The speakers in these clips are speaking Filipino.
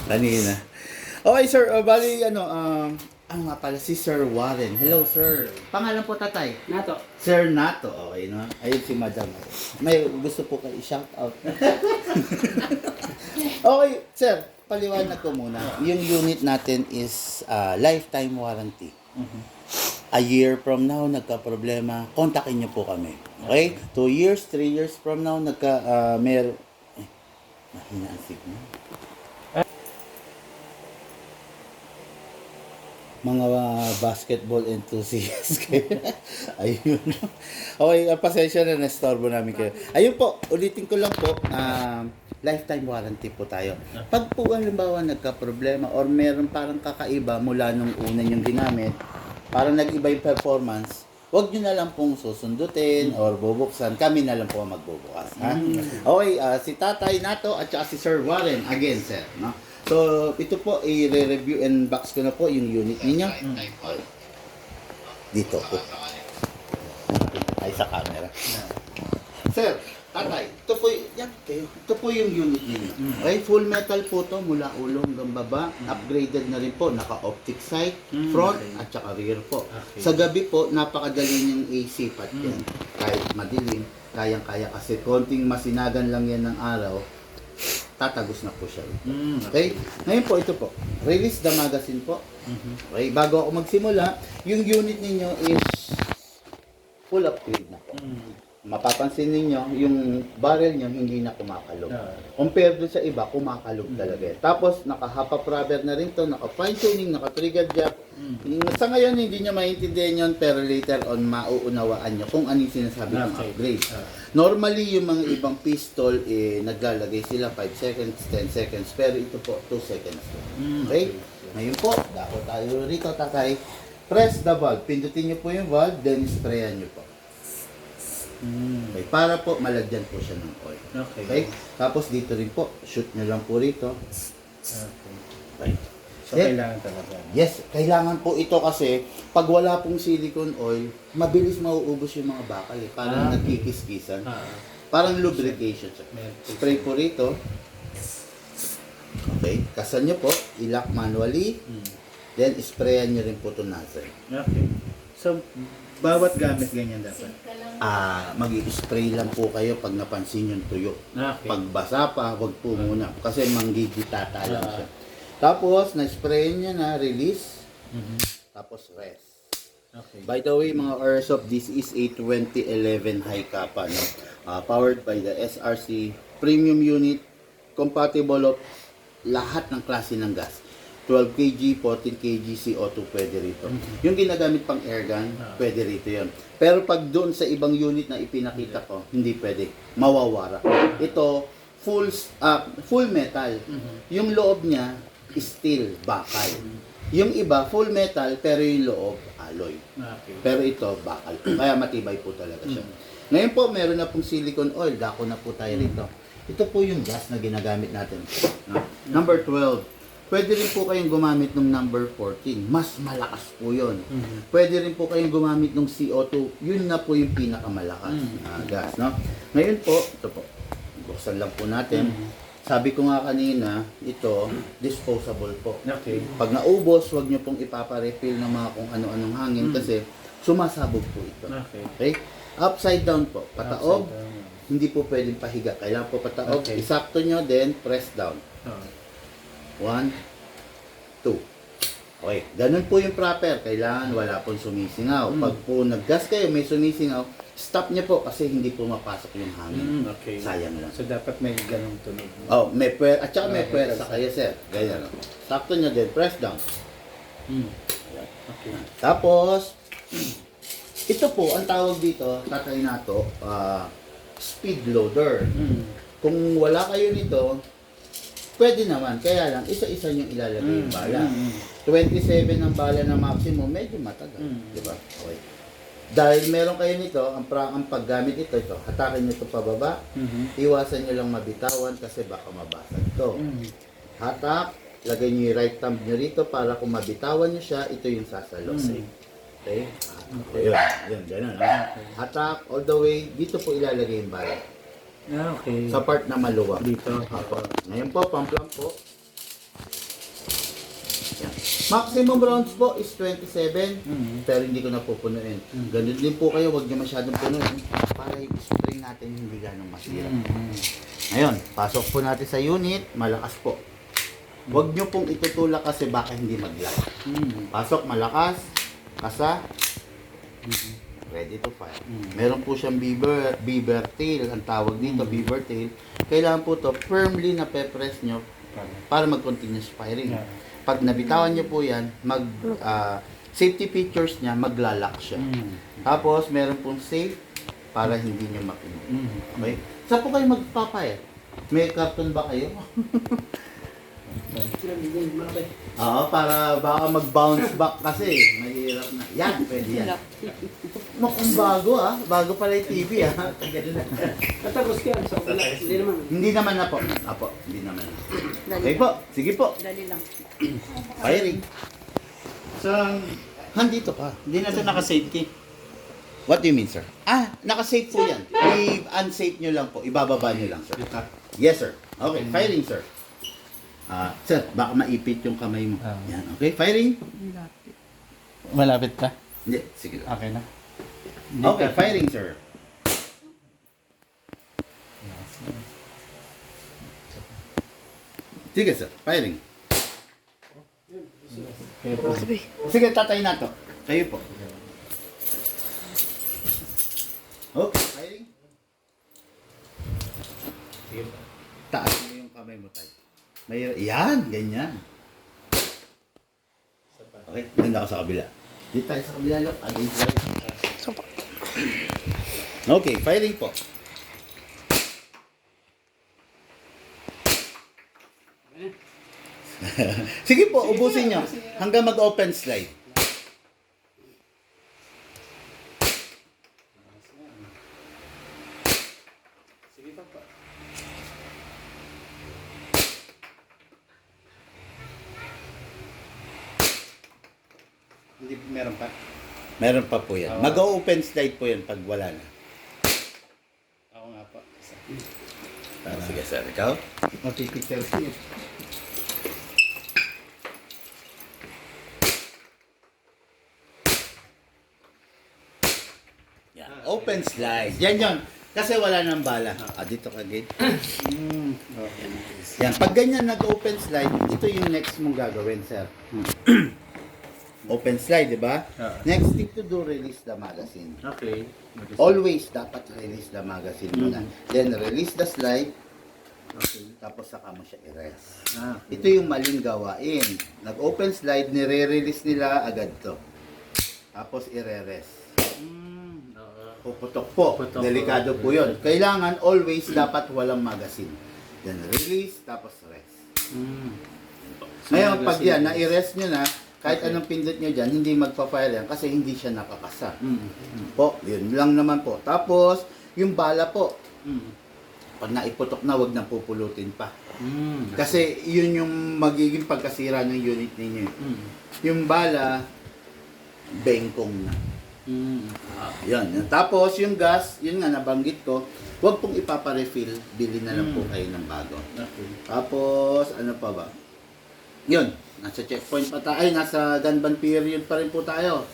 Kanina. Okay, sir. Bali, ano nga pala, si Sir Warren. Hello, sir. Pangalan po, tatay? Nato. Sir Nato. Okay, no? Ayun si Madam. May gusto po kayo i-shout out. Okay, sir. Paliwanag ko muna. Yung unit natin is lifetime warranty. A year from now, nagka-problema, kontakin niyo po kami. Okay? 2 years, 3 years from now, mahina ang signal. Mga basketball enthusiasts kayo. Ayun. Okay, pasensya na nastorbo namin kayo. Ayun po, ulitin ko lang po, lifetime warranty po tayo. Pag po halimbawa nagka-problema or meron parang kakaiba mula nung una yung ginamit, parang nag-iba yung performance, wag nyo na lang pong susundutin or bubuksan. Kami na lang po ang magbubukas. Ha? Okay, si Tatay Nato at saka si Sir Warren, again, sir. No? So, ito po, i-review and box ko na po yung unit ninyo. Okay. Dito po. Ay, sa camera. Sir, Tatay, ito po yung unit ninyo. Okay, full metal po to mula ulo hanggang baba. Upgraded na rin po, naka-optic sight, front at saka rear po. Sa gabi po, napakadali niyang AC pat yan. Kahit madilim, kayang-kaya kasi konting masinagan lang yan ng araw, tatagos na po siya. Okay? Ngayon po, ito po. Release the magazine po. Okay? Bago ako magsimula, yung unit ninyo is full upgrade na po. Mapapansin ninyo, yung barrel nyo hindi na kumakalog. Compared dun sa iba, kumakalog talaga. Tapos, naka-hop-up rubber na rin to, naka-fine tuning, naka-trigger jack. Sa ngayon, hindi nyo maintindihan yun, pero later on, mauunawaan nyo kung ano yung sinasabi ng upgrade. Normally, yung mga ibang pistol, naglalagay sila 5 seconds, 10 seconds, pero ito po, 2 seconds. Okay? Ngayon po, dako tayo rito, Tatay. Press the valve. Pindutin nyo po yung valve, then sprayan nyo po. Okay, para po malagyan po siya ng oil. Okay? Tapos dito rin po, shoot nyo lang po rito. Okay. So, kailangan talaga. Yes, kailangan po ito kasi pag wala pong silicone oil, mabilis mauubos yung mga bakal eh. Parang nagkikis-kisan. Parang lubrication siya. Spray po rito. Okay, kasan nyo po, i-lock manually. Then, sprayan nyo rin po ito nozzle. Okay. So, bawat gamit ganyan dapat? Mag-i-spray lang po kayo pag napansin yung tuyo. Okay. Pag basa pa, wag po muna. Kasi manggigitata lang siya. Tapos, na-spray nyo na, release. Tapos, rest. Okay. By the way, mga Airsoft, this is a 2011 high kappa. No? Powered by the SRC premium unit. Compatible of lahat ng klase ng gas. 12 kg, 14 kg, CO2 pwede rito. Yung ginagamit pang airgun, pwede rito yon. Pero pag doon sa ibang unit na ipinakita ko, hindi pwede. Mawawara. Ito, full metal. Yung loob niya, steel, bakal. Yung iba, full metal, pero yung loob, alloy. Pero ito, bakal. Kaya matibay po talaga siya. Ngayon po, meron na pong silicone oil. Dako na po tayo rito. Ito po yung gas na ginagamit natin. Number 12. Pwede rin po kayong gumamit ng number 14. Mas malakas po yun. Pwede rin po kayong gumamit ng CO2. Yun na po yung pinakamalakas na gas. No? Ngayon po, ito po. Buksan lang po natin. Sabi ko nga kanina, ito, disposable po. Okay. Pag naubos, wag nyo pong ipaparefill ng mga kung ano-anong hangin kasi sumasabog po ito. Okay? Upside down po. Pataog. Hindi po pwedeng pahiga. Kailangan po pataog. Okay. Isakto nyo, then press down. 1, 2. Okay, ganun po yung proper. Kailangan wala pong sumisingaw. Pag po naggas kayo, may sumisingaw, stop niya po kasi hindi po mapasok yung hangin. Okay. Sayang lang. So, dapat may ganong tunog. Oh, at saka may pwersa kayo, sir. Ganyan. Sakto niya din, press down. Okay. Tapos, ito po, ang tawag dito, Tatay Nato, speed loader. Kung wala kayo nito, pwede naman, kaya lang, isa-isa nyo ilalagay yung bala. 27 ang bala na maximum, medyo matagal. Diba? Okay. Dahil meron kayo nito, ang paggamit ito, hatakin nyo ito pababa, iwasan nyo lang mabitawan kasi baka mabasag ito. Hatak, lagay nyo yung right thumb nyo rito para kung mabitawan nyo siya, ito yung sasalo. Okay? Yun, ganun. Hatak, all the way, dito po ilalagay yung bala. Okay. Sa part na maluwag. Dito. Ngayon po, pamplam po. Maximum rounds po is 27, pero hindi ko napupunuin. Ganun din po kayo, huwag niyo masyadong punuin para yung spring natin hindi ganong masira. Ngayon, pasok po natin sa unit, malakas po. Huwag niyo pong itutulak kasi baka hindi mag-lock. Pasok, malakas, kasa, ready to fire. Meron po siyang beaver tail, ang tawag dito, beaver tail. Kailangan po to firmly na pe-press nyo para mag-continuous firing. Pag nabitawan nyo po yan, safety features niya, maglalak siya. Tapos, meron pong safe para hindi nyo makinig. Okay? Saan po kayo magpapay? May carton ba kayo? Oo, para baka mag-bounce back kasi. Mahirap na. Yan, pwede yan. Mukhang bago bago pala yung TV Tatagos ka, so wala, hindi naman. Hindi naman na po. Apo, hindi naman na. Okay po, sige po. Dali lang. Firing. So, Handito pa. hindi na ito naka-safety. What do you mean, sir? Naka-safe po yan. I-unsafe nyo lang po. Ibababa nyo lang, sir. Yes, sir. Okay, firing, sir. Sir, baka maipit yung kamay mo. Yan, okay, firing. Malapit pa? Hindi, sige lang. Okay na. Okay, firing, sir. Sige, sir. Firing. Sige, tatay na to. Kayo po. Okay, firing. Sige po. Taas mo yung kamay mo tayo. Yan, ganyan. Okay, ganda ka sa kabila. Dito tayo sa kabila, look. Against right. Okay, firing po. Sige po, ubusin nyo. Hanggang mag-open slide. Sige pa pa. Hindi, meron pa. Meron pa po yan. Mag-open slide po yan pag wala na. Ako nga pa. Sige sir, ikaw? Mapipicture siya. Yan. Open slide. Yan yun. Kasi wala nang bala. Dito ka gate. Okay. Yan. Pag ganyan nag-open slide, ito yung next mong gagawin, sir. Open slide, di ba? Next thing to do, release the magazine. Okay. Always dapat release the magazine muna. Then release the slide. Okay. Tapos saka mo siya i-rest. Okay. Ito yung maling gawain. Nag-open slide, nire-release nila agad to. Tapos i-re-rest. Puputok po. Puputok. Delikado po yun. Kailangan always dapat walang magazine. Then release, tapos rest. Ngayon, pag yan, na-i-rest nyo na, kahit anong pindot nyo dyan, hindi magpa-fire yan kasi hindi siya nakakasa. Po, yun lang naman po. Tapos, yung bala po, pag naiputok na, wag nang pupulutin pa. Kasi yun yung magiging pagkasira ng unit ninyo. Yung bala, bengkong na. Yan. Tapos yung gas, yun nga nabanggit ko, wag pong ipapa-refill, bili na lang po kayo ng bago. Okay. Tapos ano pa ba? Yun, nasa checkpoint pa tayo, nasa gun ban period pa rin po tayo.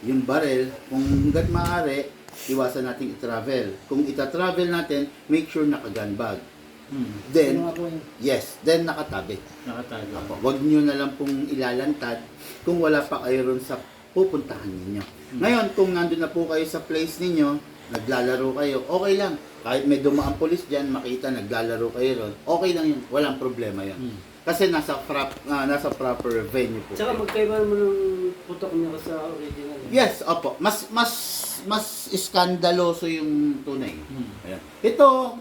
Yung barrel, kung hanggat maaari, iwasan natin i-travel. Kung ita-travel natin, make sure naka-gun bag. Then, yes, then nakatabi. Nakatago. Apo, wag nyo na lang pong ilalantad kung wala pa kayo ron sa pupuntahan ninyo. Ngayon, kung nandun na po kayo sa place ninyo, naglalaro kayo, okay lang. Kahit may dumaang polis dyan, makita naglalaro kayo ron, okay lang yun. Walang problema yun. Kasi nasa proper venue po. Tsaka magkaiba mo ng putok niya sa original. Yes, opo. Mas iskandaloso yung tunay. Ayan. Ito,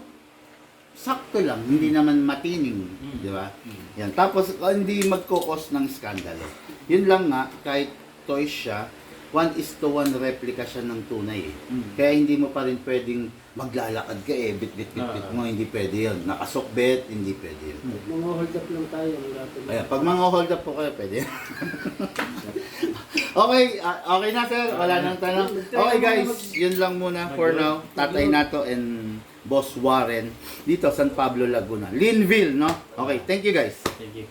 sakto lang, hindi naman matining, di ba? Yan. Tapos hindi magkokos ng skandalo. Yun lang nga, kahit toys siya, 1:1 replica siya ng tunay. Kaya hindi mo pa rin pwedeng maglalakad ka bit mo, hindi pwede yun. Nakasokbet, hindi pwede yun. Mga hold up lang tayo. Ayan, pag mga hold up po kayo, pwede. Okay, okay na sir, wala nang tanong. Okay guys, yun lang muna for now. Tatay Nato and Boss Warren dito San Pablo, Laguna. Linville, no? Okay, thank you guys. Thank you.